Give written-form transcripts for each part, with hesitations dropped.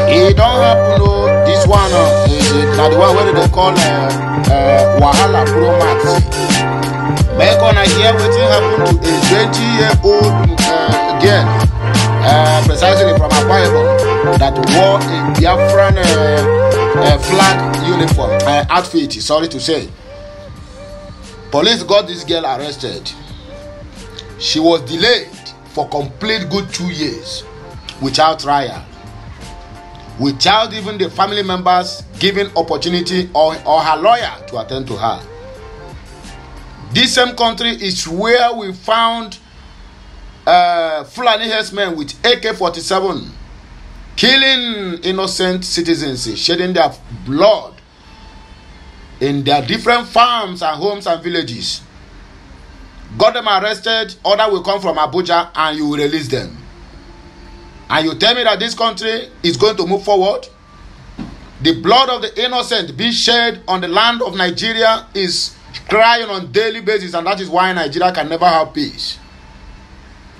It don't happen, no. This one is not the one where they call Wahala Pro Max. Make on hear wetin happen to a 20-year-old girl, precisely from Akwa Ibom, that wore a Biafran flag uniform, outfit, sorry to say. Police got this girl arrested. She was delayed for complete good 2 years without trial, without even the family members giving opportunity or her lawyer to attend to her. This same country is where we found Fulani herdsmen with AK-47 killing innocent citizens, shedding their blood in their different farms and homes and villages. Got them arrested, order will come from Abuja and you will release them. And you tell me that this country is going to move forward? The blood of the innocent being shed on the land of Nigeria is crying on daily basis, and that is why Nigeria can never have peace.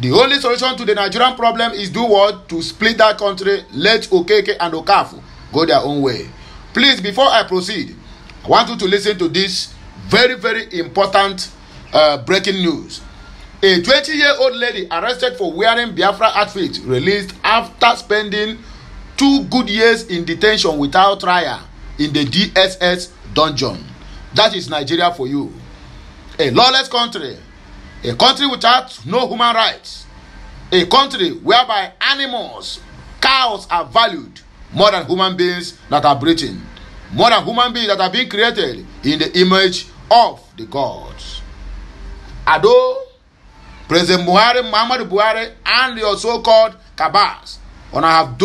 The only solution to the Nigerian problem is do what? To split that country, let Okeke and Okafu go their own way. Please, before I proceed, I want you to listen to this very, very important breaking news. A 20-year-old lady arrested for wearing Biafra outfit released after spending 2 good years in detention without trial in the DSS dungeon. That is Nigeria for you. A lawless country. A country without no human rights. A country whereby animals, cows are valued more than human beings that are breathing. More than human beings that are being created in the image of the gods. Ado, President Buhari, Muhammadu Buhari, and your so-called Kabas, on have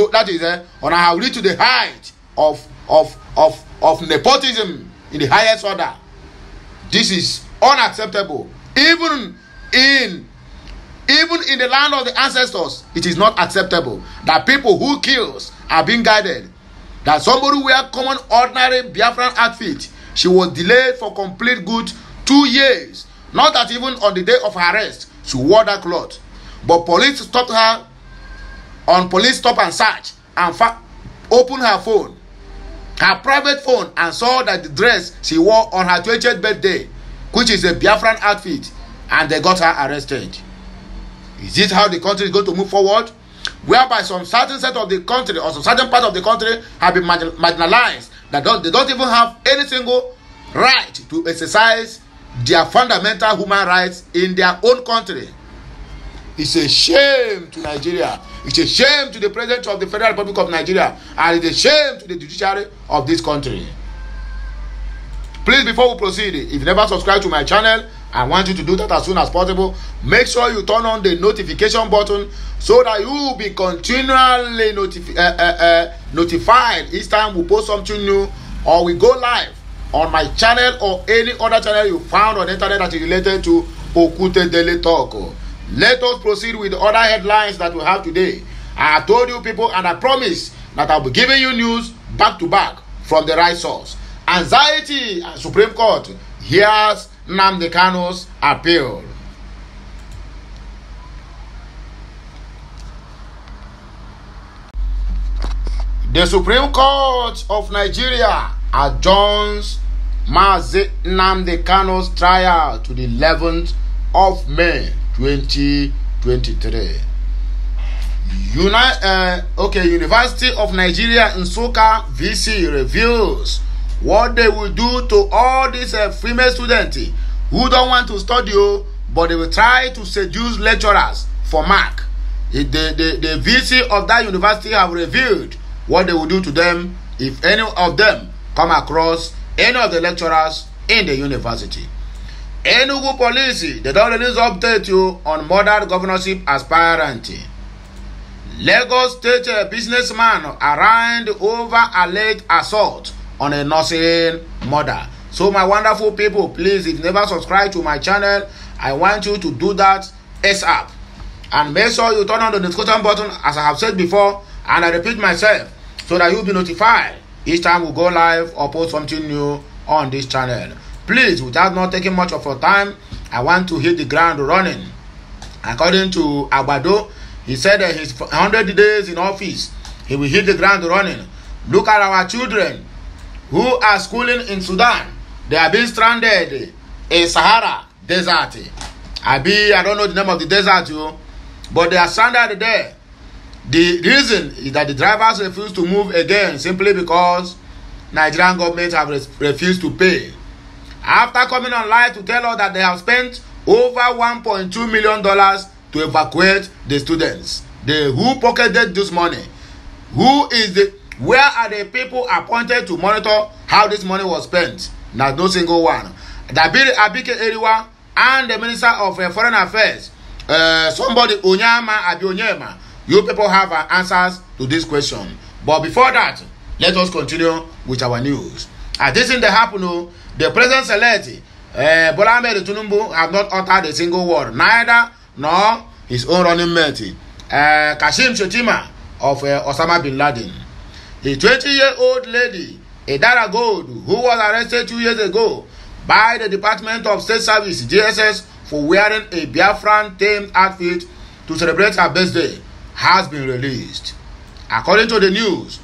reached to the height of nepotism in the highest order. This is unacceptable. Even in the land of the ancestors, it is not acceptable that people who kills are being guided. That somebody wear common ordinary Biafran outfit, she was delayed for complete good 2 years. Not that even on the day of her arrest, she wore that cloth. But police stopped her on police stop and search and opened her phone, her private phone, and saw that the dress she wore on her 20th birthday, which is a Biafran outfit, and they got her arrested. Is this how the country is going to move forward? Whereby some certain set of the country or some certain part of the country have been marginalized, that they don't even have any single right to exercise their fundamental human rights in their own country. It's a shame to Nigeria. It's a shame to the President of the Federal Republic of Nigeria, and it's a shame to the judiciary of this country. Please, before we proceed, if you never subscribe to my channel, I want you to do that as soon as possible. Make sure you turn on the notification button so that you will be continually notified each time we post something new or we go live on my channel or any other channel you found on the internet that is related to Okute Daily Talk. Let us proceed with the other headlines that we have today. I have told you people, and I promise that I'll be giving you news back to back from the right source. Anxiety at Supreme Court hears Nnamdi Kanu's appeal. The Supreme Court of Nigeria adjourns Mazi Nnamdi Kanu's trial to the 11th of May 2023. University of Nigeria Nsukka VC reveals what they will do to all these female students who don't want to study, but they will try to seduce lecturers for mark. The VC of that university have revealed what they will do to them if any of them come across any of the lecturers in the university. Enugu police, they don't release update you on murdered governorship aspirant. Lagos State businessman arraigned over alleged assault on a nursing mother. So my wonderful people, please, if you never subscribe to my channel, I want you to do that ASAP. And make sure you turn on the notification button as I have said before, and I repeat myself, so that you'll be notified each time we go live or post something new on this channel. Please, without not taking much of your time, I want to hit the ground running. According to Agbado, he said that his 100 days in office he will hit the ground running. Look at our children who are schooling in Sudan. They are being stranded in Sahara Desert. I don't know the name of the desert, but they are stranded there. The reason is that the drivers refuse to move again simply because Nigerian government have refused to pay. After coming online to tell us that they have spent over $1.2 million to evacuate the students. Who pocketed this money? Where are the people appointed to monitor how this money was spent? There's no single one. Abike Eriwa and the Minister of Foreign Affairs, somebody Onyema, you people have answers to this question. But before that, let us continue with our news. As this thing that happened, the President-elect, Bola Ahmed Tinubu, have not uttered a single word, neither nor his own running mate, Kashim Shettima of Osama bin Laden. A 20-year-old lady, Idara Gold, who was arrested 2 years ago by the Department of State Service, DSS, for wearing a Biafran-themed outfit to celebrate her birthday, has been released. According to the news,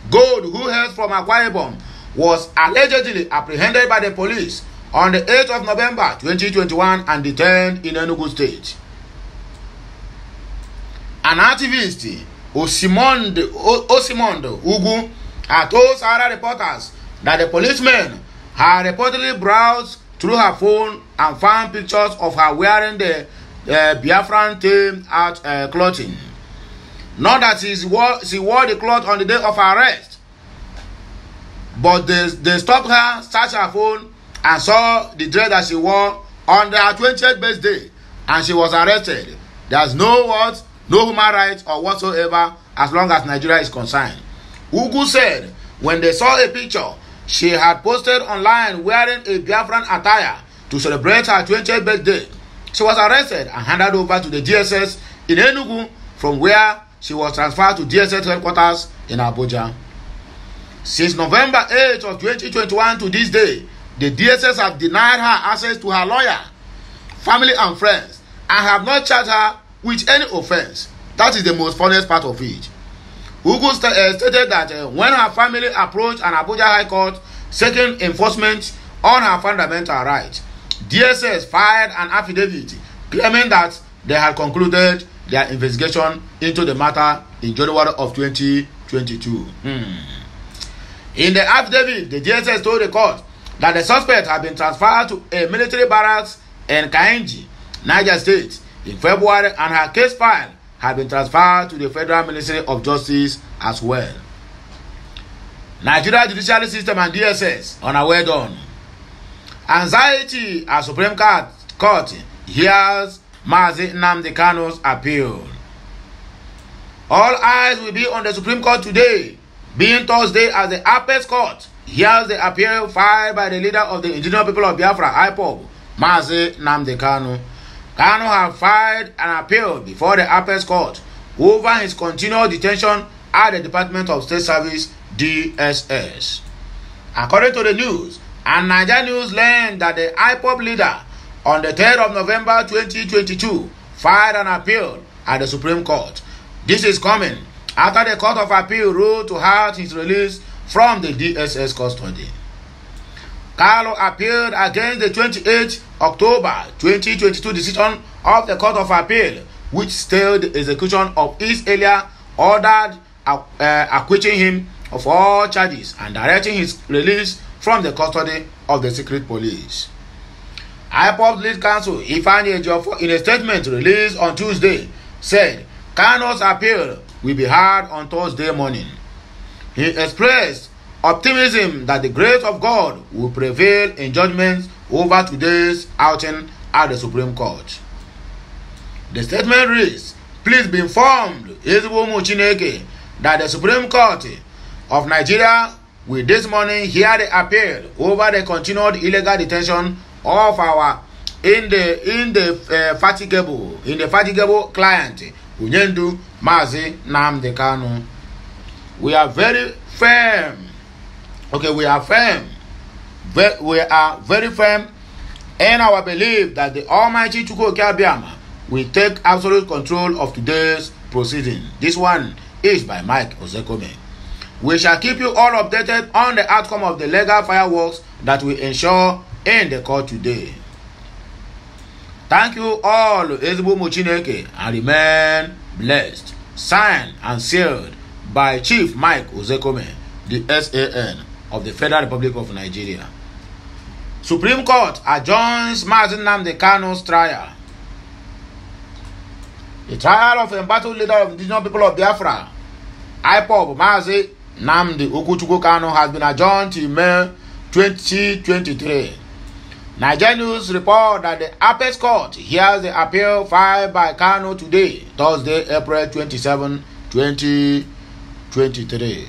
Gold, who hails from Akwa Ibom, was allegedly apprehended by the police on the 8th of November 2021 and detained in Enugu State. An activist, Osimondo Ugu, had told Sahara reporters that the policemen had reportedly browsed through her phone and found pictures of her wearing the Biafran-themed out clothing. Not that she wore the cloth on the day of her arrest, but they stopped her, searched her phone, and saw the dress that she wore on her 20th birthday, and she was arrested. There's no human rights or whatsoever as long as Nigeria is concerned. Ugu said when they saw a picture she had posted online wearing a Biafran attire to celebrate her 20th birthday, she was arrested and handed over to the DSS in Enugu, from where she was transferred to DSS headquarters in Abuja. Since November 8th of 2021 to this day, the DSS have denied her access to her lawyer, family and friends, and have not charged her with any offense. That is the most funniest part of it. Ugu stated that when her family approached an Abuja High Court seeking enforcement on her fundamental rights, DSS filed an affidavit claiming that they had concluded their investigation into the matter in January of 2022. In the affidavit, the DSS told the court that the suspect had been transferred to a military barracks in Kainji, Niger State, in February, and her case file had been transferred to the Federal Ministry of Justice as well. Nigeria judiciary system and DSS on a well done. Anxiety at Supreme Court hears Mazi Nnamdi Kanu's appeal. All eyes will be on the Supreme Court today, being Thursday, as the Apex Court hears the appeal filed by the leader of the indigenous people of Biafra, IPOB, Mazi Nnamdi Kanu. Kanu has filed an appeal before the Apex Court over his continued detention at the Department of State Service, DSS. According to the news, and Nigeria News learned that the IPOB leader on the 3rd of November 2022 filed an appeal at the Supreme Court. This is coming after the Court of Appeal ruled to halt his release from the DSS custody. Carlo appealed against the 28th October 2022 decision of the Court of Appeal, which stayed the execution of his earlier ordered acquitting him of all charges and directing his release from the custody of the secret police. IPOB lead counsel Ifeanyi Ejiofor, in a statement released on Tuesday, said Kanu's appeal will be heard on Thursday morning. He expressed optimism that the grace of God will prevail in judgment over today's outing at the Supreme Court. The statement reads, "Please be informed, Ezeumu Chineke, that the Supreme Court of Nigeria will this morning hear the appeal over the continued illegal detention of our indefatigable client, Unyendu Mazi Nnamdi Kanu. We are very firm. We are very firm in our belief that the Almighty Chukwu Okeabiama will take absolute control of today's proceeding." This one is by Mike Ozekome. We shall keep you all updated on the outcome of the legal fireworks that we ensure in the court today. Thank you all, Ezebo Mochineke, and remain blessed. Signed and sealed by Chief Mike Ozekome, the SAN of the Federal Republic of Nigeria. Supreme Court adjourns Mazi Nnamdi Kanu's trial. The trial of embattled leader of indigenous people of Biafra, IPOB Mazi Nnamdi Okuchukwu Kanu, has been adjourned till May 2023. Nigeria News report that the Apex Court hears the appeal filed by Kanu today, Thursday, April 27, 2023.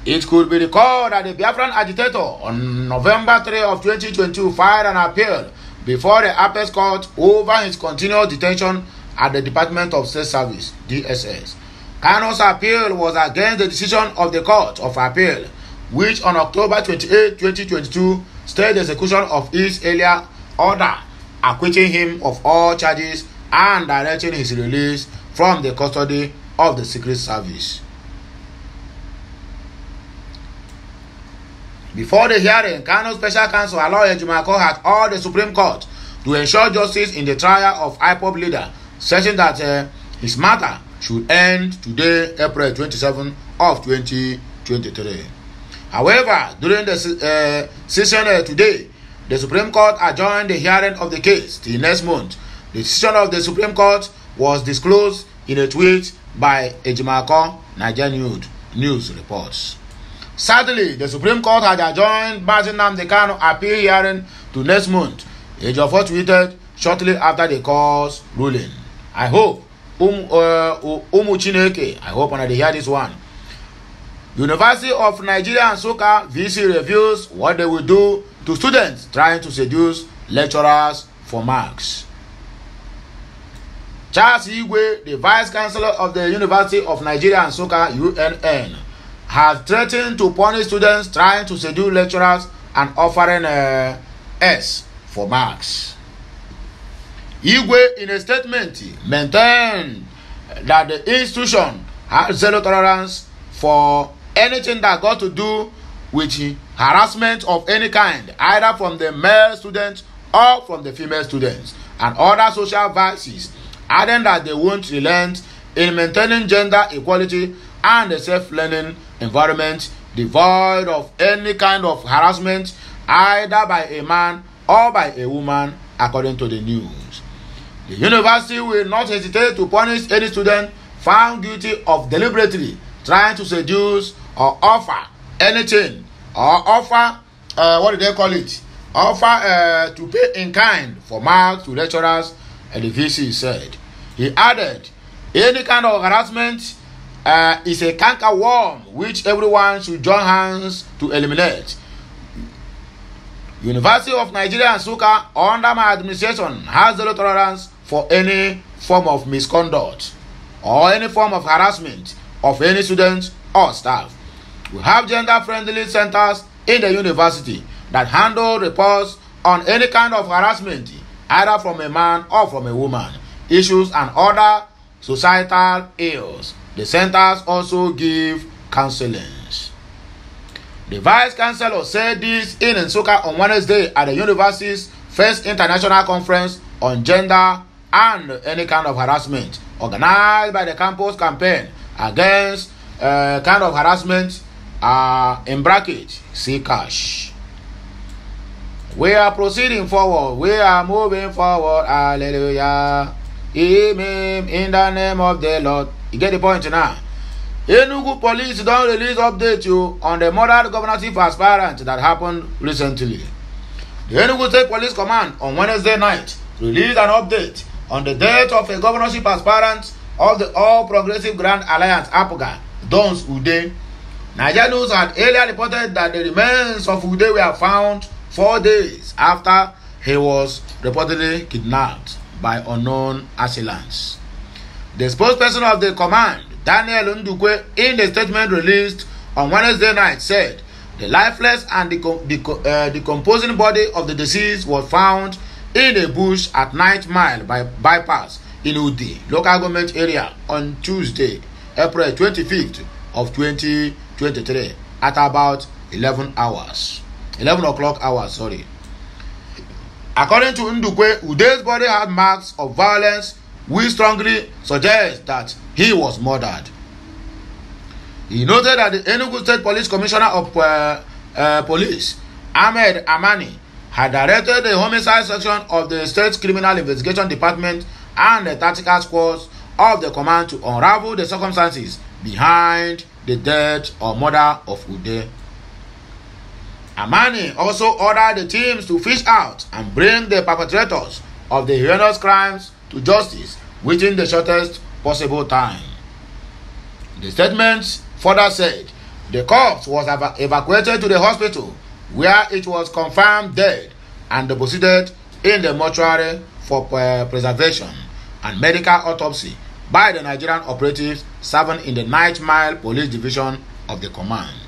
It could be recalled that the Biafran agitator on November 3 of 2022 filed an appeal before the Apex Court over his continued detention at the Department of State Service, DSS. Kanu's appeal was against the decision of the Court of Appeal, which on October 28, 2022 stayed the execution of his earlier order acquitting him of all charges and directing his release from the custody of the Secret Service. Before the hearing, Kanu's special counsel Aloy Ejimakor had urged the Supreme Court to ensure justice in the trial of IPOB leader, saying that his matter should end today, April 27 of 2023. However, during the session today, the Supreme Court adjourned the hearing of the case till next month. The decision of the Supreme Court was disclosed in a tweet by Ejimakor, Nigeria News reports. Sadly, the Supreme Court had adjourned Mazi Nnamdi Kanu appeal hearing to next month. Ejiofor tweeted shortly after the court's ruling. I hope, Chineke, I hope when they hear this one. University of Nigeria and Nsukka VC reviews what they will do to students trying to seduce lecturers for marks. Charles Igwe, the Vice Chancellor of the University of Nigeria and Nsukka UNN, has threatened to punish students trying to seduce lecturers and offering S for marks. Igwe, in a statement, maintained that the institution has zero tolerance for anything that got to do with harassment of any kind, either from the male students or from the female students, and other social vices, adding that they won't relent in maintaining gender equality and a safe-learning environment devoid of any kind of harassment, either by a man or by a woman, according to the news. The university will not hesitate to punish any student found guilty of deliberately trying to seduce or offer anything, or offer, what do they call it? Offer to pay in kind for marks to lecturers, and the VC said. He added, any kind of harassment is a canker worm which everyone should join hands to eliminate. University of Nigeria and Nsukka, under my administration, has zero tolerance for any form of misconduct or any form of harassment of any student or staff. We have gender-friendly centers in the university that handle reports on any kind of harassment, either from a man or from a woman, issues and other societal ills. The centers also give counseling. The Vice Chancellor said this in Nsukka on Wednesday at the university's first international conference on gender and any kind of harassment, organized by the campus campaign against kind of harassment, in bracket, see cash. We are proceeding forward. We are moving forward. Hallelujah. Amen. In the name of the Lord. You get the point now. Enugu police don't release update you on the murdered governorship aspirant that happened recently. The Enugu State Police Command on Wednesday night released an update on the death of a governorship aspirant of the All Progressive Grand Alliance APGA, Dons Ude. Nigeria News had earlier reported that the remains of Ude were found 4 days after he was reportedly kidnapped by unknown assailants. The spokesperson of the command, Daniel Ndukwe, in the statement released on Wednesday night, said the lifeless and decomposing body of the deceased was found in a bush at 9th Mile bypass in Udi local government area on Tuesday, April 25th of 2023 at about 11 o'clock hours. According to Ndukwe, Ude's body had marks of violence which strongly suggest that he was murdered. He noted that the Enugu State Police Commissioner of Police, Ahmed Amani, had directed the homicide section of the State's Criminal Investigation Department and the tactical squads of the command to unravel the circumstances behind the death or murder of Ude. Amani also ordered the teams to fish out and bring the perpetrators of the heinous crimes to justice within the shortest possible time. The statement further said the corpse was evacuated to the hospital where it was confirmed dead and deposited in the mortuary for preservation and medical autopsy by the Nigerian operatives serving in the 9th Mile Police Division of the command.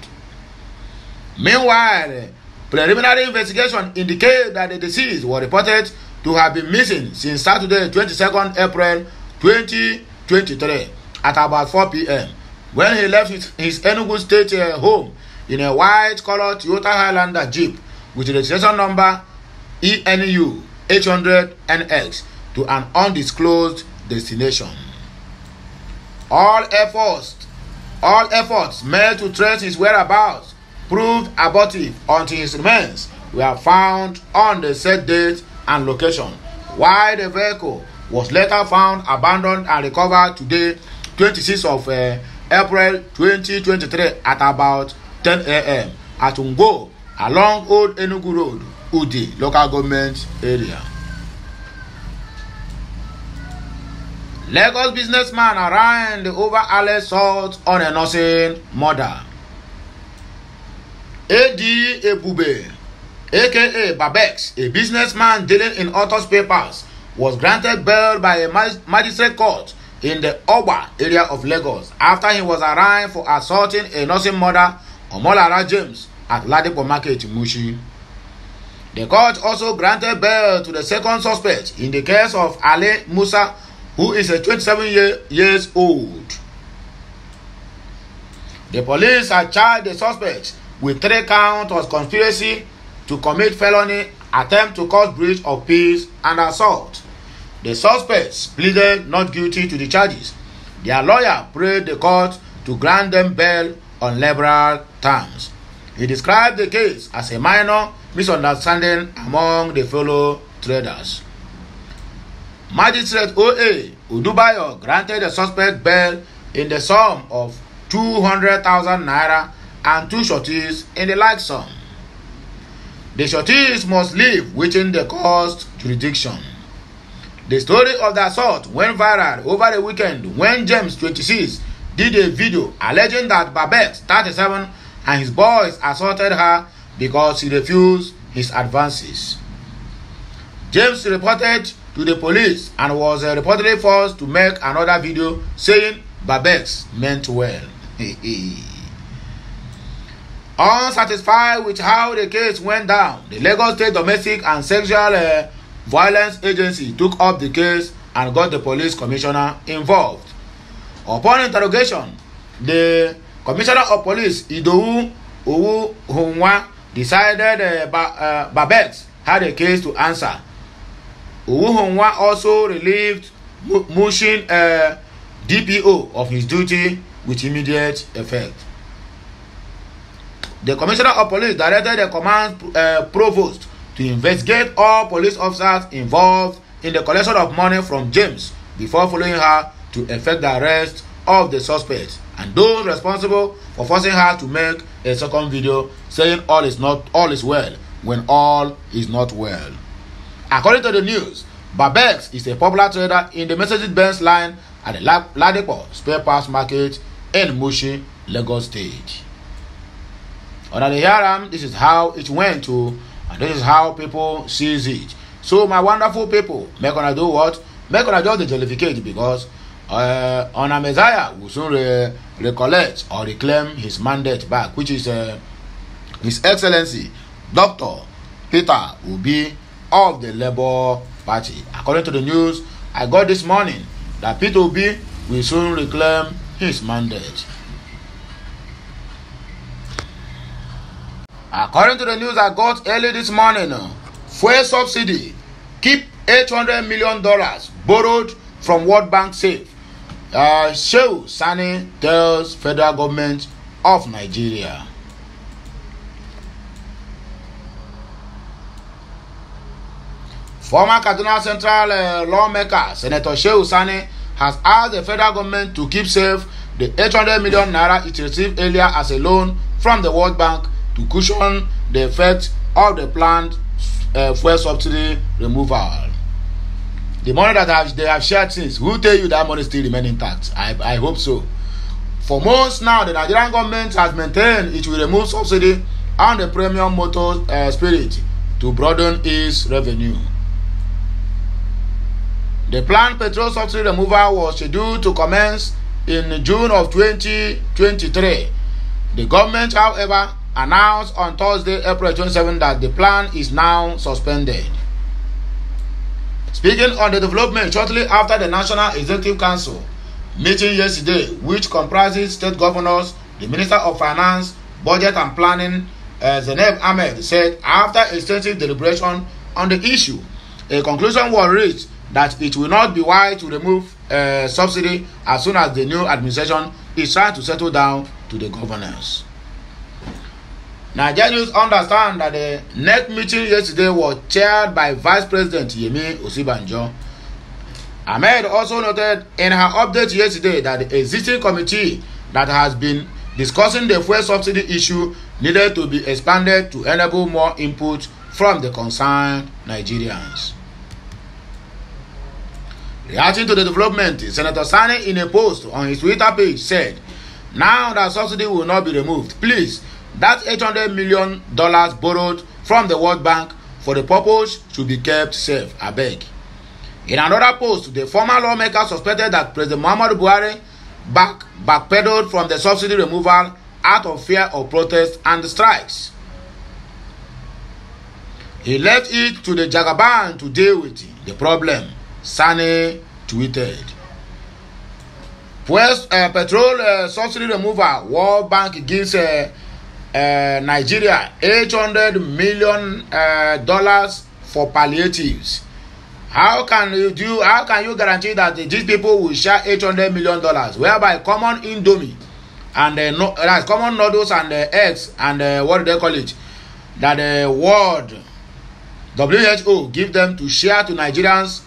Meanwhile, preliminary investigation indicates that the deceased was reported to have been missing since Saturday, 22nd April 2023 at about 4 p.m. when he left his Enugu State home in a white-colored Toyota Highlander Jeep with registration number ENU 800NX to an undisclosed destination. All efforts made to trace his whereabouts proved abortive until his remains were found on the set date and location, while the vehicle was later found abandoned and recovered today, 26th of April 2023 at about 10 a.m. at Ungo along Old Enugu Road, Udi local government area. Lagos businessman arraigned over assault on a nursing mother. A.D. Ebube, aka Babex, a businessman dealing in autos papers, was granted bail by a magistrate court in the Oba area of Lagos after he was arraigned for assaulting a nursing mother, Omolara James, at Ladipo Market in Mushi. The court also granted bail to the second suspect in the case of Ali Musa, who is 27 years old. The police had charged the suspect with 3 counts of conspiracy to commit felony, attempt to cause breach of peace, and assault. The suspects pleaded not guilty to the charges. Their lawyer prayed the court to grant them bail on liberal terms. He described the case as a minor misunderstanding among the fellow traders. Magistrate O.A. Udubayo granted the suspect bail in the sum of 200,000 naira and 2 sureties in the like sum. The sureties must live within the court jurisdiction. The story of the assault went viral over the weekend when James, 26, did a video alleging that Babette, 37, and his boys assaulted her because he refused his advances. James reported to the police and was reportedly forced to make another video saying Babette meant well. Unsatisfied with how the case went down, the Lagos State Domestic and Sexual Violence Agency took up the case and got the police commissioner involved. Upon interrogation, the commissioner of police, Idowu Owu-Hunwa, decided Babette had a case to answer. Owu-Hunwa also relieved Mushin DPO of his duty with immediate effect. The commissioner of police directed the command provost to investigate all police officers involved in the collection of money from James before following her to effect the arrest of the suspect and those responsible for forcing her to make a second video saying all is well when all is not well. According to the news, Babex is a popular trader in the Mercedes-Benz line at the Ladipo Spare Parts Market in Mushi, Lagos State. Under the Hiram, this is how it went to, and this is how people sees it. So my wonderful people, make gonna do what? Make gonna just jollificate because on a Messiah will soon recollect or reclaim his mandate back, which is His Excellency Dr. Peter Obi of the Labour Party. According to the news, I got this morning that Peter Obi will soon reclaim his mandate. According to the news I got early this morning, fuel subsidy keep $800 million borrowed from World Bank safe. Shehu Sani tells federal government of Nigeria. Former Kaduna Central lawmaker Senator Shehu Sani has asked the federal government to keep safe the 800 million naira it received earlier as a loan from the World Bank to cushion the effect of the planned fuel subsidy removal. The money that they have shared since, who tell you that money still remain intact? I hope so. For months now, the Nigerian government has maintained it will remove subsidy on the premium motor spirit to broaden its revenue. The planned petrol subsidy removal was scheduled to commence in June of 2023. The government, however, announced on Thursday, April 27, that the plan is now suspended. Speaking on the development shortly after the National Executive Council meeting yesterday, which comprises state governors, the Minister of Finance, Budget and Planning, Zainab Ahmed, said after extensive deliberation on the issue, a conclusion was reached that it will not be wise to remove subsidy as soon as the new administration is trying to settle down to the governance. Nigerians understand that the NEC meeting yesterday was chaired by Vice President Yemi Osibanjo. Ahmed also noted in her update yesterday that the existing committee that has been discussing the fuel subsidy issue needed to be expanded to enable more input from the concerned Nigerians. Reacting to the development, Senator Sani, in a post on his Twitter page, said, "Now that subsidy will not be removed, please, that $800 million borrowed from the World Bank for the purpose should be kept safe, I beg." In another post, the former lawmaker suspected that President Muhammadu Buhari backpedaled from the subsidy removal out of fear of protests and strikes. He left it to the Jagaban to deal with the problem, Sani tweeted. Petrol subsidy removal, World Bank gives Nigeria $800 million for palliatives. How can you guarantee that these people will share $800 million, whereby common Indomie and common noodles and eggs and what do they call it, that the world WHO give them to share to Nigerians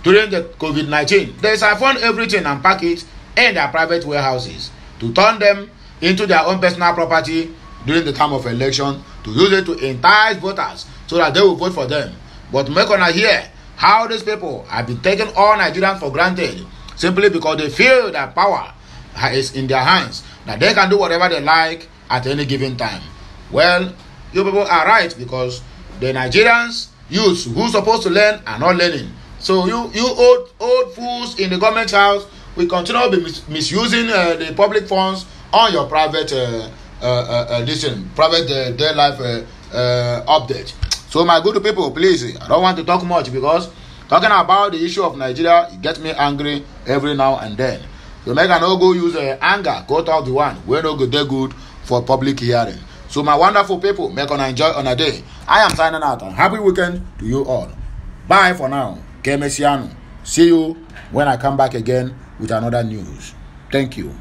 during the COVID-19? They siphon everything and pack it in their private warehouses to turn them into their own personal property during the time of election, to use it to entice voters so that they will vote for them. But make on hear how these people have been taking all Nigerians for granted simply because they feel that power is in their hands, that they can do whatever they like at any given time. Well, you people are right, because the Nigerians youths who are supposed to learn are not learning. So you old fools in the government house will continue to be misusing the public funds on your private private day life update. So my good people, please, I don't want to talk much, because talking about the issue of Nigeria, it gets me angry every now and then. So make I no go use anger, go talk the one we no go dey good for public hearing. So my wonderful people, make on enjoy on a day. I am signing out, and happy weekend to you all. Bye for now. Kemesiano. See you when I come back again with another news. Thank you.